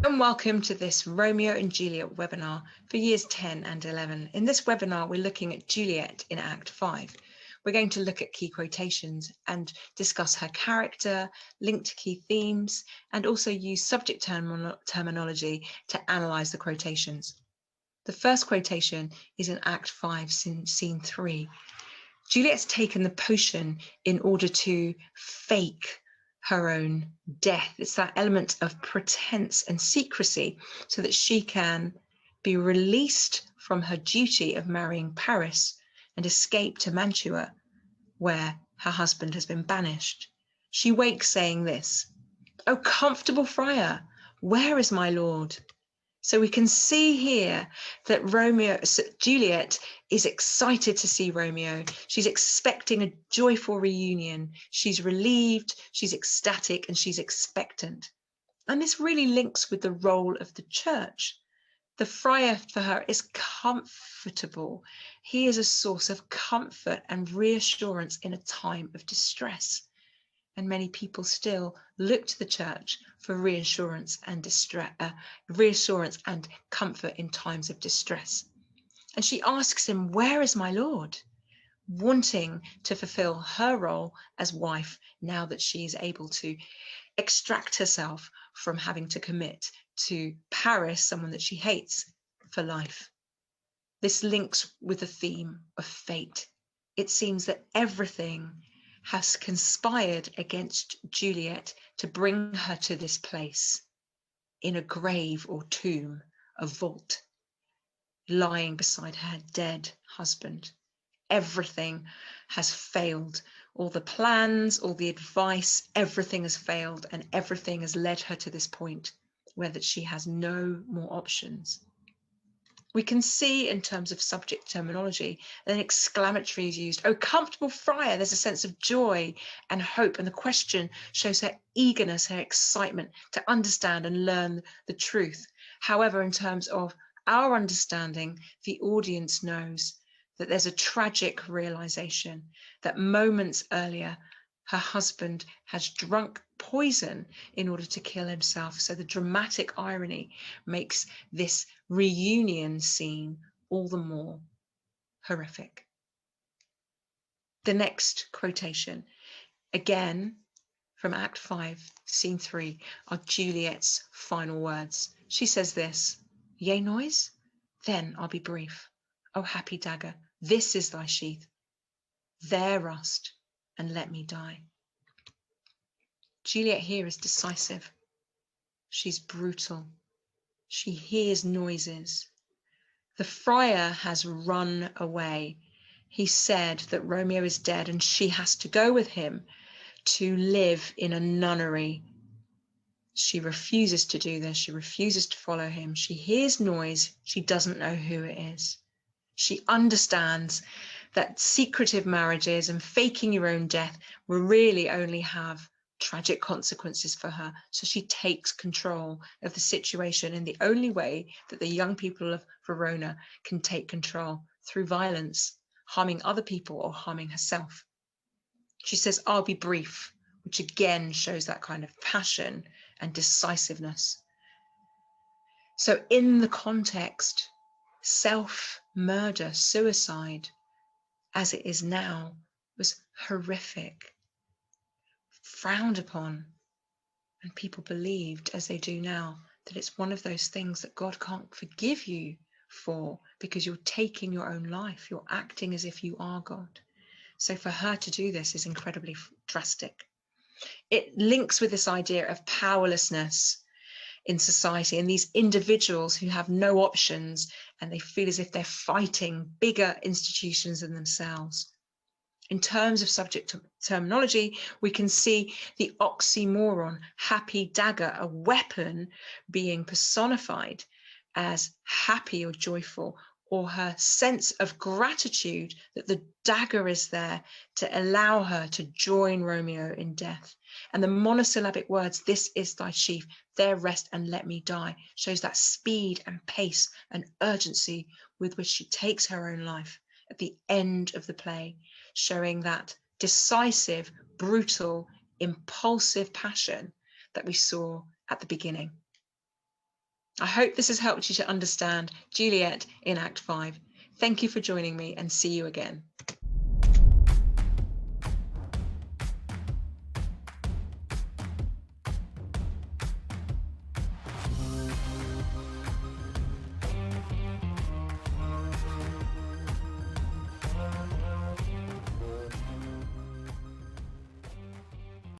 And welcome to this Romeo and Juliet webinar for years 10 and 11. In this webinar, we're looking at Juliet in Act 5. We're going to look at key quotations and discuss her character, link to key themes, and also use subject terminology to analyse the quotations. The first quotation is in Act 5, scene 3. Juliet's taken the potion in order to fake her own death. It's that element of pretense and secrecy so that she can be released from her duty of marrying Paris and escape to Mantua, where her husband has been banished. She wakes saying this, "O comfortable friar, where is my lord?" So we can see here that Juliet is excited to see Romeo. She's expecting a joyful reunion. She's relieved, she's ecstatic, and she's expectant. And this really links with the role of the church. The friar for her is comfortable. He is a source of comfort and reassurance in a time of distress. And many people still look to the church for reassurance and comfort in times of distress. And she asks him, "Where is my Lord?" wanting to fulfill her role as wife now that she is able to extract herself from having to commit to Paris, someone that she hates, for life. This links with the theme of fate. It seems that everything has conspired against Juliet to bring her to this place in a grave or tomb, a vault, lying beside her dead husband. Everything has failed. All the plans, all the advice, everything has failed, and everything has led her to this point where that she has no more options. We can see in terms of subject terminology, an exclamatory is used. "Oh, comfortable friar," there's a sense of joy and hope. And the question shows her eagerness, her excitement to understand and learn the truth. However, in terms of our understanding, the audience knows that there's a tragic realization that moments earlier, her husband has drunk poison in order to kill himself. So the dramatic irony makes this reunion scene all the more horrific. The next quotation, again from Act 5, Scene 3, are Juliet's final words. She says this, "Yea, noise? Then I'll be brief. O happy dagger, this is thy sheath. There rust, and let me die." Juliet here is decisive. She's brutal. She hears noises. The friar has run away. He said that Romeo is dead and she has to go with him to live in a nunnery. She refuses to do this. She refuses to follow him. She hears noise. She doesn't know who it is. She understands that secretive marriages and faking your own death will really only have tragic consequences for her. So she takes control of the situation in the only way that the young people of Verona can take control, through violence, harming other people or harming herself. She says, "I'll be brief," which again shows that kind of passion and decisiveness. So in the context, self-murder, suicide, as it is now, was horrific, frowned upon, and people believed, as they do now, that it's one of those things that God can't forgive you for because you're taking your own life. You're acting as if you are God. So for her to do this is incredibly drastic. It links with this idea of powerlessness in society and these individuals who have no options and they feel as if they're fighting bigger institutions than themselves. In terms of subject terminology, we can see the oxymoron, happy dagger, a weapon being personified as happy or joyful, or her sense of gratitude that the dagger is there to allow her to join Romeo in death. And the monosyllabic words, "This is thy sheath, there rest and let me die," shows that speed and pace and urgency with which she takes her own life at the end of the play, showing that decisive, brutal, impulsive passion that we saw at the beginning. I hope this has helped you to understand Juliet in Act 5. Thank you for joining me, and see you again.